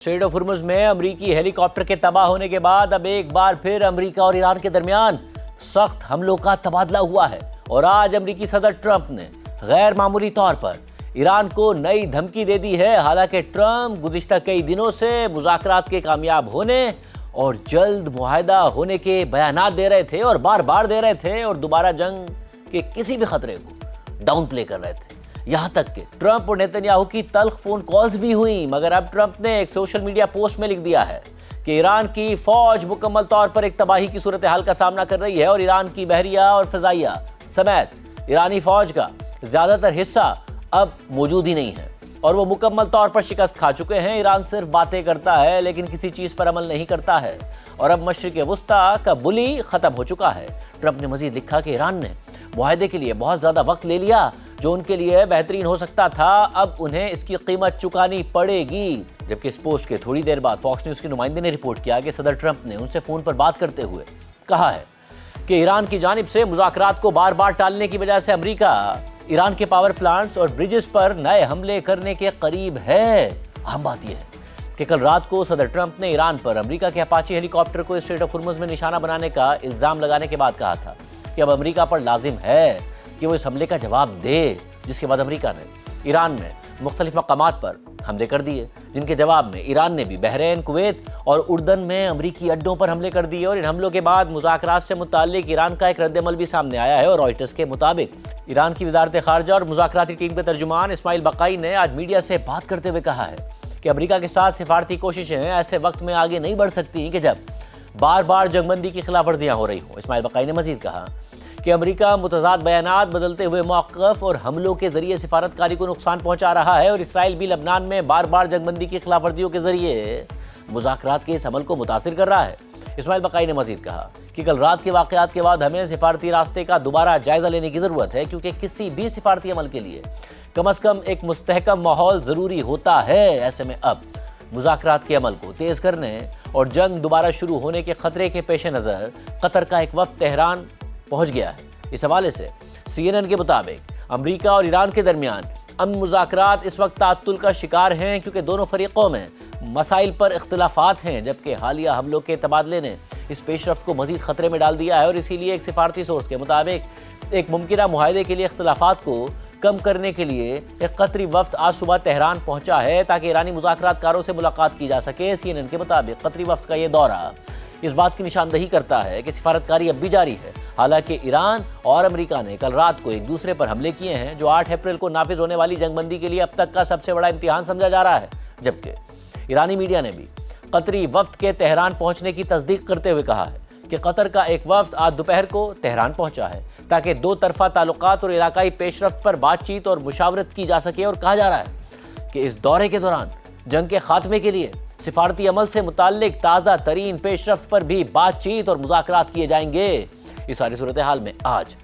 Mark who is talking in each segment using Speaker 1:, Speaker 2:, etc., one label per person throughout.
Speaker 1: Straight of Hormuz में अमरीकी helicopter के तबाह होने के बाद अब एक बार फिर अमरीका और ईरान के दरमियान सख्त हमलों का तबादला हुआ है और आज अमरीकी सदर ट्रंप ने गैर मामूली तौर पर ईरान को नई धमकी दे दी है। हालांकि ट्रंप गुज़िश्ता कई दिनों से मुज़ाकरात के कामयाब होने और जल्द मुआहदा होने के बयानात दे रहे थे और बार बार दे रहे थे और दोबारा जंग के किसी भी खतरे को डाउन प्ले कर रहे थे। यहाँ तक कि ट्रंप और नेतन्याहू की तल्ख फोन कॉल्स भी हुई, मगर अब ट्रंप ने एक सोशल मीडिया पोस्ट में लिख दिया है कि ईरान की फौज मुकम्मल तौर पर एक तबाही की सूरत हाल का सामना कर रही है और ईरान की बहरिया और फिजाइया समेत ईरानी फौज का ज़्यादातर हिस्सा अब मौजूद ही नहीं है और वो मुकम्मल तौर पर शिकस्त खा चुके हैं। ईरान सिर्फ बातें करता है लेकिन किसी चीज़ पर अमल नहीं करता है और अब मशरिक़ वुस्ता का बुली ख़त्म हो चुका है। ट्रंप ने मज़ीद लिखा कि ईरान ने मुआहदे के लिए बहुत ज़्यादा वक्त ले लिया, जो उनके लिए बेहतरीन हो सकता था। अब उन्हें इसकी कीमत चुकानी पड़ेगी। जबकि इस पोस्ट के थोड़ी देर बाद फॉक्स न्यूज़ के नुमाइंदे ने रिपोर्ट किया कि सदर ट्रंप ने उनसे फ़ोन पर बात करते हुए कहा है कि ईरान की जानिब से मुज़ाकरात को बार बार टालने की वजह से अमरीका ईरान के पावर प्लांट्स और ब्रिजेस पर नए हमले करने के करीब है। अहम बात यह है कि कल रात को सदर ट्रंप ने ईरान पर अमरीका के अपाची हेलीकॉप्टर को स्ट्रेट ऑफ हुर्मुज़ में निशाना बनाने का इल्ज़ाम लगाने के बाद कहा था कि अब अमरीका पर लाजिम है कि वो इस हमले का जवाब दे, जिसके बाद अमरीका ने ईरान में मुख्तलिफ मकामात पर हमले कर दिए, जिनके जवाब में ईरान ने भी बहरीन, कुवैत और उर्दन में अमरीकी अड्डों पर हमले कर दिए। और इन हमलों के बाद मुज़ाकरात से मुताल्लिक ईरान का एक रद्द-ए-अमल भी सामने आया है और रॉयटर्स के मुताबिक ईरान की वज़ारत ख़ारजा और मुज़ाकराती टीम के तर्जुमान इस्माइल बक़ाई ने आज मीडिया से बात करते हुए कहा है कि अमरीका के साथ सिफारती कोशिशें ऐसे वक्त में आगे नहीं बढ़ सकती कि जब बार बार जंगबंदी की खिलाफ वर्जियाँ हो रही हों। इस्माइल बक़ाई ने मज़ीद कहा कि अमरीका मुतज़ाद बयानात, बदलते हुए मौक़िफ़ और हमलों के ज़रिए सिफारतकारी को नुकसान पहुँचा रहा है और इसराइल भी लबनान में बार बार जंगबंदी की खिलाफ वर्जियों के ज़रिए मुज़ाकरात के इस अमल को मुतासिर कर रहा है। इस्माइल बक़ाई ने मज़ीद कहा कि कल रात के वाक़यात के बाद हमें सिफारती रास्ते का दोबारा जायज़ा लेने की ज़रूरत है, क्योंकि किसी भी सिफारती अमल के लिए कम अज़ कम एक मुस्तहकम माहौल ज़रूरी होता है। ऐसे में अब मुज़ाकरात के अमल को तेज़ करने और जंग दोबारा शुरू होने के ख़तरे के पेश नज़र कतर का एक वफ़द तेहरान पहुँच गया है। इस हवाले से CNN के मुताबिक अमरीका और ईरान के दरमियान अमन मुज़ाकरात इस वक्त ताअत्तुल का शिकार हैं, क्योंकि दोनों फरीक़ों में मसाइल पर इख्तिलाफ़ात हैं, जबकि हालिया हमलों के तबादले ने इस पेशरफ्त को मज़ीद ख़तरे में डाल दिया है। और इसीलिए एक सिफारती सोर्स के मुताबिक एक मुमकिना मुआहदे के लिए इख्तिलाफ़ात को कम करने के लिए एक कतरी वफ़द आज सुबह तेहरान पहुँचा है ताकि ईरानी मुज़ाकरातकारों से मुलाकात की जा सके। CNN के मुताबिक कतरी वफ़द का ये दौरा इस बात की निशानदही करता है कि सिफारतकारी अब भी जारी है। हालांकि ईरान और अमेरिका ने कल रात को एक दूसरे पर हमले किए हैं, जो 8 अप्रैल को नाफिज होने वाली जंगबंदी के लिए अब तक का सबसे बड़ा इम्तिहान समझा जा रहा है। जबकि ईरानी मीडिया ने भी कतरी वफ़द के तेहरान पहुंचने की तस्दीक करते हुए कहा है कि कतर का एक वफ़द आज दोपहर को तेहरान पहुंचा है ताकि दो तरफ़ा ताल्लुकात और इलाकाई पेशरफ्त पर बातचीत और मुशावरत की जा सके। और कहा जा रहा है कि इस दौरे के दौरान जंग के खात्मे के लिए सिफारती अमल से मुताल्लिक ताज़ा तरीन पेशरफ्त पर भी बातचीत और मुज़ाकरात किए जाएंगे। इस सारी सूरत हाल में आज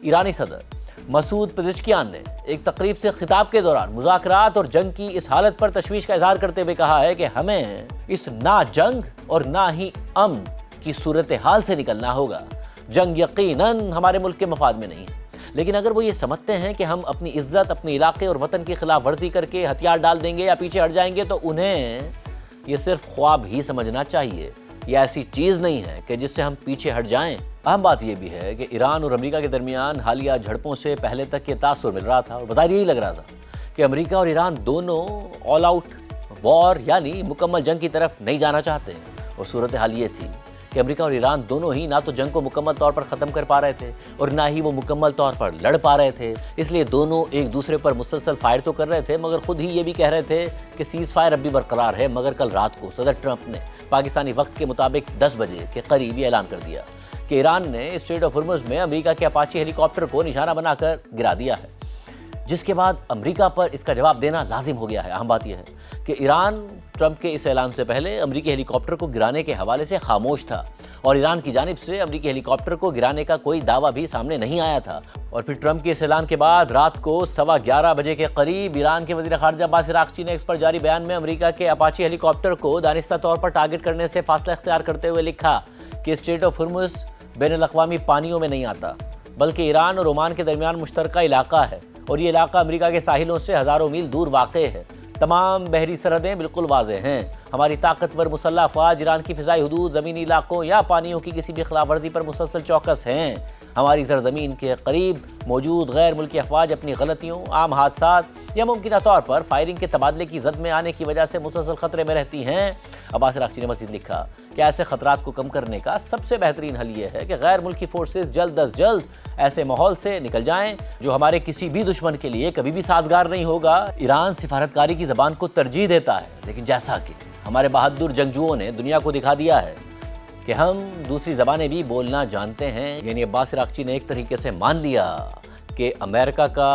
Speaker 1: ईरानी सदर मसूद पेज़ेश्कियान ने एक तकरीब से खिताब के दौरान मुज़ाकरात और जंग की इस हालत पर तशवीश का इज़हार करते हुए कहा है कि हमें इस ना जंग और ना ही अमन की सूरत हाल से निकलना होगा। जंग यकीनन हमारे मुल्क के मफाद में नहीं है, लेकिन अगर वो ये समझते हैं कि हम अपनी इज़्ज़त, अपने इलाके और वतन की खिलाफ वर्जी करके हथियार डाल देंगे या पीछे हट जाएंगे, तो उन्हें ये सिर्फ ख्वाब ही समझना चाहिए। ये ऐसी चीज़ नहीं है कि जिससे हम पीछे हट जाएं। अहम बात यह भी है कि ईरान और अमेरिका के दरमियान हालिया झड़पों से पहले तक ये तासुर मिल रहा था और बाज़ाहिर यही लग रहा था कि अमेरिका और ईरान दोनों ऑल आउट वॉर यानी मुकम्मल जंग की तरफ नहीं जाना चाहते। और सूरत हाल ये थी कि अमेरिका और ईरान दोनों ही ना तो जंग को मुकम्मल तौर पर ख़त्म कर पा रहे थे और ना ही वो मुकम्मल तौर पर लड़ पा रहे थे। इसलिए दोनों एक दूसरे पर मुसलसल फायर तो कर रहे थे, मगर ख़ुद ही ये भी कह रहे थे कि सीज़ फायर अब भी बरकरार है। मगर कल रात को सदर ट्रंप ने पाकिस्तानी वक्त के मुताबिक 10 बजे के करीब ये ऐलान कर दिया कि ईरान ने स्ट्रेट ऑफ हुर्मुज़ में अमरीका के अपाची हेलीकॉप्टर को निशाना बनाकर गिरा दिया है, जिसके बाद अमरीका पर इसका जवाब देना लाजिम हो गया है। अहम बात यह है कि ईरान ट्रंप के इस ऐलान से पहले अमरीकी हेलीकॉप्टर को गिराने के हवाले से खामोश था और ईरान की जानिब से अमरीकी हेलीकॉप्टर को गिराने का कोई दावा भी सामने नहीं आया था। और फिर ट्रंप के इस ऐलान के बाद रात को 11:15 बजे के करीब ईरान के वज़ीर ख़ारजा अब्बास अराग़ची ने एक्स पर जारी बयान में अमरीका के अपाची हेलीकॉप्टर को दानिस्ता तौर पर टारगेट करने से फासला इख्तियार करते हुए लिखा कि स्ट्रेट ऑफ हुर्मुज़ बैनुल-अक़वामी पानियों में नहीं आता, बल्कि ईरान और ओमान के दरमियान मुश्तरका इलाका है और ये इलाका अमरीका के साहिलों से हज़ारों मील दूर वाक़ है। तमाम बहरी सरहदें बिल्कुल वाज़ेह हैं। हमारी ताकतवर मुसल्लह अफ़वाज ईरान की फ़िज़ाई हदूद, ज़मीनी इलाकों या पानियों की किसी भी खिलाफ वर्जी पर मुसलसल चौकस हैं। हमारी सरजमीन के करीब मौजूद गैर मुल्की अफवाज अपनी गलतियों, आम हादसात या मुमकिन तौर पर फायरिंग के तबादले की जद में आने की वजह से मुसलसल खतरे में रहती हैं। अब्बास इराक़ची ने मज़ीद लिखा कि ऐसे खतरात को कम करने का सबसे बेहतरीन हल ये है कि गैर मुल्की फोर्सेस जल्द अज जल्द ऐसे माहौल से निकल जाएं जो हमारे किसी भी दुश्मन के लिए कभी भी साजगार नहीं होगा। ईरान सिफारतकारी की ज़बान को तरजीह देता है, लेकिन जैसा कि हमारे बहादुर जंगजुओं ने दुनिया को दिखा दिया है कि हम दूसरी ज़बानें भी बोलना जानते हैं। यानी अब्बास इराक़ची ने एक तरीके से मान लिया कि अमेरिका का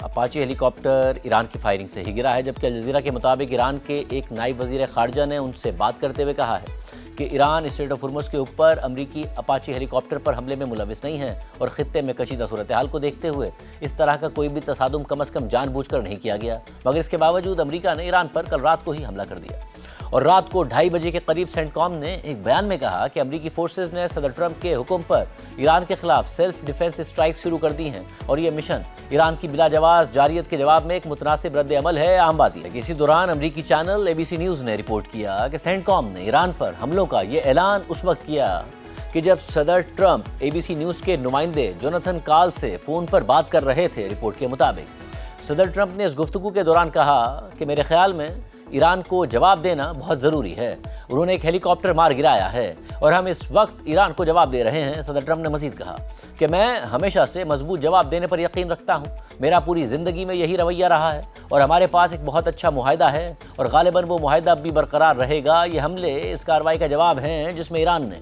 Speaker 1: अपाची हेलीकॉप्टर ईरान की फायरिंग से ही गिरा है, जबकि अल जज़ीरा के मुताबिक ईरान के एक नायब वज़ीर ख़ारजा ने उनसे बात करते हुए कहा है कि ईरान स्ट्रेट ऑफ हुर्मुज़ के ऊपर अमरीकी अपाची हेलीकॉप्टर पर हमले में मुलविस नहीं है और ख़ित्ते में कशीदा सूरत हाल को देखते हुए इस तरह का कोई भी तसादुम कम अज़ कम जानबूझकर नहीं किया गया। मगर इसके बावजूद अमरीका ने ईरान पर कल रात को ही हमला कर दिया और रात को 2:30 बजे के करीब सेंटकॉम ने एक बयान में कहा कि अमरीकी फोर्सेस ने सदर ट्रंप के हुक्म पर ईरान के खिलाफ सेल्फ डिफेंस स्ट्राइक शुरू कर दी हैं और ये मिशन ईरान की बिलाजवाज़ जारियत के जवाब में एक मुतनासिब रद्द अमल है। अहम बात यह है कि इसी दौरान अमरीकी चैनल ABC न्यूज़ ने रिपोर्ट किया कि सेंटकॉम ने ईरान पर हमलों का ये ऐलान उस वक्त किया कि जब सदर ट्रंप ABC न्यूज़ के नुमाइंदे जोनाथन काल से फ़ोन पर बात कर रहे थे। रिपोर्ट के मुताबिक सदर ट्रंप ने इस गुफ्तगू के दौरान कहा कि मेरे ख्याल में ईरान को जवाब देना बहुत ज़रूरी है। उन्होंने एक हेलीकॉप्टर मार गिराया है और हम इस वक्त ईरान को जवाब दे रहे हैं। सदर ट्रंप ने मज़ीद कहा कि मैं हमेशा से मजबूत जवाब देने पर यकीन रखता हूँ। मेरा पूरी ज़िंदगी में यही रवैया रहा है और हमारे पास एक बहुत अच्छा मुआहदा है और गालिबन वो मुआहदा अब भी बरकरार रहेगा। ये हमले इस कार्रवाई का जवाब हैं जिसमें ईरान ने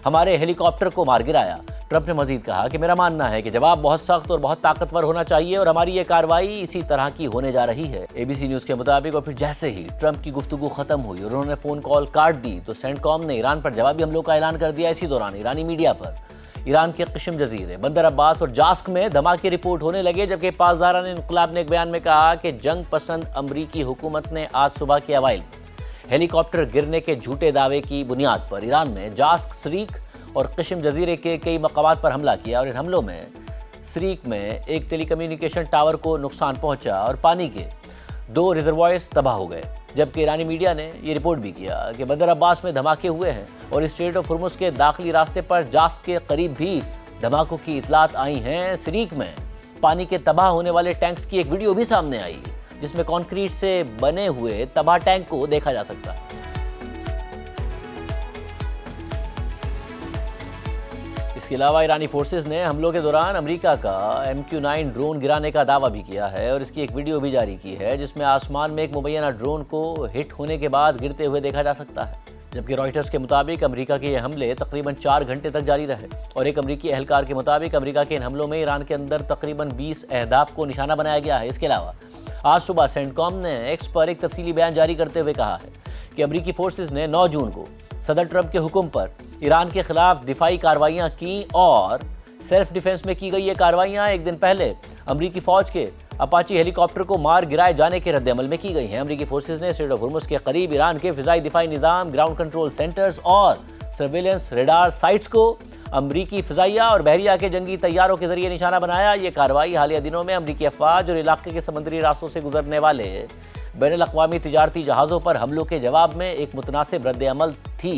Speaker 1: हमारे हेलीकॉप्टर को मार गिराया। ट्रंप ने मजीद कहा कि मेरा मानना है कि जवाब बहुत सख्त और बहुत ताकतवर होना चाहिए और हमारी ये कार्रवाई इसी तरह की होने जा रही है। ABC न्यूज़ के मुताबिक और फिर जैसे ही ट्रंप की गुफ्तगू खत्म हुई और उन्होंने फ़ोन कॉल काट दी तो सेंटकॉम ने ईरान पर जवाबी हमलों का ऐलान कर दिया। इसी दौरान ईरानी मीडिया पर ईरान के क़िश्म जज़ीरे, बंदर अब्बास और जास्क में धमाके रिपोर्ट होने लगे, जबकि पासदारान इन्क़िलाब ने एक बयान में कहा कि जंग पसंद अमरीकी हुकूमत ने आज सुबह के अवाइल हेलीकॉप्टर गिरने के झूठे दावे की बुनियाद पर ईरान में जास्क, सरीक और क़िश्म जज़ीरे के कई मकामात पर हमला किया और इन हमलों में सरीक में एक टेलीकम्युनिकेशन टावर को नुकसान पहुंचा और पानी के 2 रिजर्वायर्स तबाह हो गए। जबकि ईरानी मीडिया ने ये रिपोर्ट भी किया कि बंदर अब्बास में धमाके हुए हैं और स्ट्रेट ऑफ हुर्मुज़ के दाखिली रास्ते पर जास्क के करीब भी धमाकों की इतलात आई हैं। सरीक में पानी के तबाह होने वाले टैंक्स की एक वीडियो भी सामने आई जिसमें कंक्रीट से बने हुए तबाह टैंक को देखा जा सकता है। इसके अलावा ईरानी फोर्सेस ने हमलों के दौरान अमेरिका का MQ-9 ड्रोन गिराने का दावा भी किया है और इसकी एक वीडियो भी जारी की है जिसमें आसमान में एक मुबैना ड्रोन को हिट होने के बाद गिरते हुए देखा जा सकता है। जबकि रॉयटर्स के मुताबिक अमेरिका के ये हमले तकरीबन 4 घंटे तक जारी रहे और एक अमेरिकी एहलकार के मुताबिक अमेरिका के इन हमलों में ईरान के अंदर तकरीबन 20 अहदाफ को निशाना बनाया गया है। इसके अलावा आज सुबह सेंटकॉम ने एक्स पर एक तफसीली बयान जारी करते हुए कहा है कि अमेरिकी फोर्सेस ने 9 जून को सदर ट्रंप के हुक्म पर ईरान के खिलाफ दिफाई कार्रवाइयाँ की और सेल्फ डिफेंस में की गई ये कार्रवाइयाँ एक दिन पहले अमेरिकी फ़ौज के अपाची हेलीकॉप्टर को मार गिराए जाने के रद्द-ए-अमल में की गई हैं। अमेरिकी फोर्सेस ने स्ट्रेट ऑफ हुर्मुज़ के करीब ईरान के फ़िज़ाई दिफाई निज़ाम, ग्राउंड कंट्रोल सेंटर्स और सर्वेलेंस रेडार साइट्स को अमरीकी फ़िज़ाइया और बहरिया के जंगी तैयारों के जरिए निशाना बनाया। ये कार्रवाई हालिया दिनों में अमरीकी अफवाज और इलाके के समुद्री रास्तों से गुजरने वाले बैनुल-अक़वामी तिजारती जहाज़ों पर हमलों के जवाब में एक मुतनासिब रद्द-ए-अमल थी।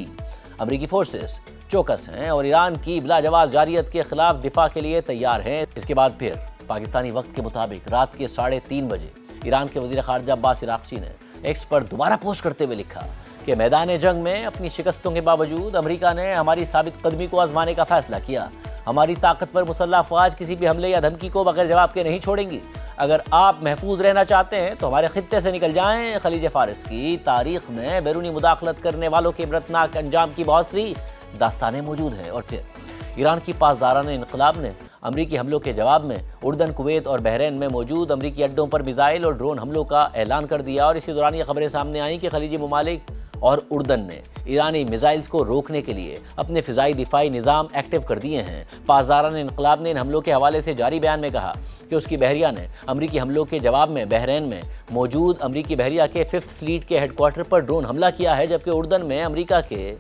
Speaker 1: अमरीकी फोर्सेस चौकस हैं और ईरान की बिलाजवाब जारियत के खिलाफ दिफा के लिए तैयार हैं। इसके बाद फिर पाकिस्तानी वक्त के मुताबिक रात के 3:30 बजे ईरान के वज़ीर ख़ारजा अब्बास इराक़ची ने एक्स पर दोबारा पोस्ट करते हुए लिखा कि मैदान जंग में अपनी शिकस्तों के बावजूद अमेरिका ने हमारी साबित कदमी को आजमाने का फैसला किया। हमारी ताकतवर मुसल्लह अफ़वाज किसी भी हमले या धमकी को बगैर जवाब के नहीं छोड़ेंगी। अगर आप महफूज रहना चाहते हैं तो हमारे खित्ते से निकल जाएं। खलीज फ़ारिस की तारीख़ में बैरूनी मुदाखलत करने वालों के इबरतनाक अंजाम की बहुत सी दास्तानें मौजूद हैं। और फिर ईरान की पासदारान इन्क़िलाब ने अमरीकी हमलों के जवाब में उर्दन, कुवैत और बहरीन में मौजूद अमरीकी अड्डों पर मिसाइल और ड्रोन हमलों का ऐलान कर दिया। और इसी दौरान ये खबरें सामने आईं कि खलीजी ममालिक और उर्दन ने ईरानी मिसाइल्स को रोकने के लिए अपने फ़िज़ाई दिफाई निज़ाम एक्टिव कर दिए हैं। पासदारान इन्क़िलाब ने इन हमलों के हवाले से जारी बयान में कहा कि उसकी बहरिया ने अमरीकी हमलों के जवाब में बहरीन में मौजूद अमरीकी बहरिया के 5th फ्लीट के हेडक्वार्टर पर ड्रोन हमला किया है, जबकि उर्दन में अमरीका के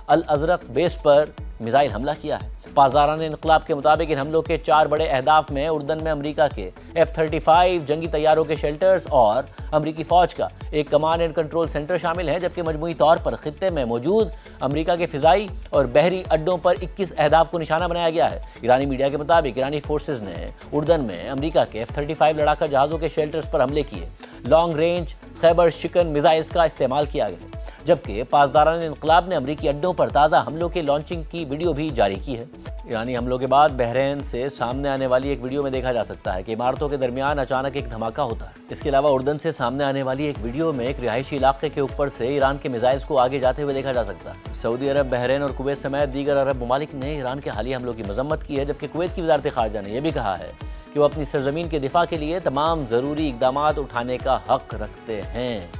Speaker 1: अल अज़रक बेस पर मिसाइल हमला किया है। پاسداران انقلاب کے مطابق ان حملوں کے 4 بڑے اہداف میں اردن میں امریکہ کے F-35 جنگی طیاروں کے شیلٹرز اور امریکی فوج کا ایک کمانڈ اینڈ کنٹرول سینٹر شامل ہے، جبکہ مجموعی طور پر خطے میں موجود امریکہ کے فضائی اور بحری اڈوں پر 21 اہداف کو نشانہ بنایا گیا ہے۔ ایرانی میڈیا کے مطابق ایرانی فورسز نے اردن میں امریکہ کے F-35 لڑاکا جہازوں کے شیلٹرز پر حملے کیے۔ لانگ رینج خیبر شکن میزائلز کا استعمال کیا گیا، جبکہ پاسداران انقلاب نے امریکی اڈوں پر تازہ حملوں کے لانچنگ کی ویڈیو بھی جاری کی ہے۔ ایرانی حملوں کے بعد بحرین سے سامنے آنے والی ایک ویڈیو میں دیکھا جا سکتا ہے کہ عمارتوں کے درمیان اچانک ایک دھماکہ ہوتا ہے۔ اس کے علاوہ اردن سے سامنے آنے والی ایک ویڈیو میں ایک رہائشی علاقے کے اوپر سے ایران کے میزائلز کو آگے جاتے ہوئے دیکھا جا سکتا ہے۔ سعودی عرب، بحرین اور کویت سمیت دیگر عرب ممالک نے ایران کے حالیہ حملوں کی مذمت کی ہے، جبکہ کویت کی وزارت خارجہ نے یہ بھی کہا ہے کہ وہ اپنی سرزمین کے دفاع کے لیے تمام ضروری اقدامات اٹھانے کا حق رکھتے ہیں۔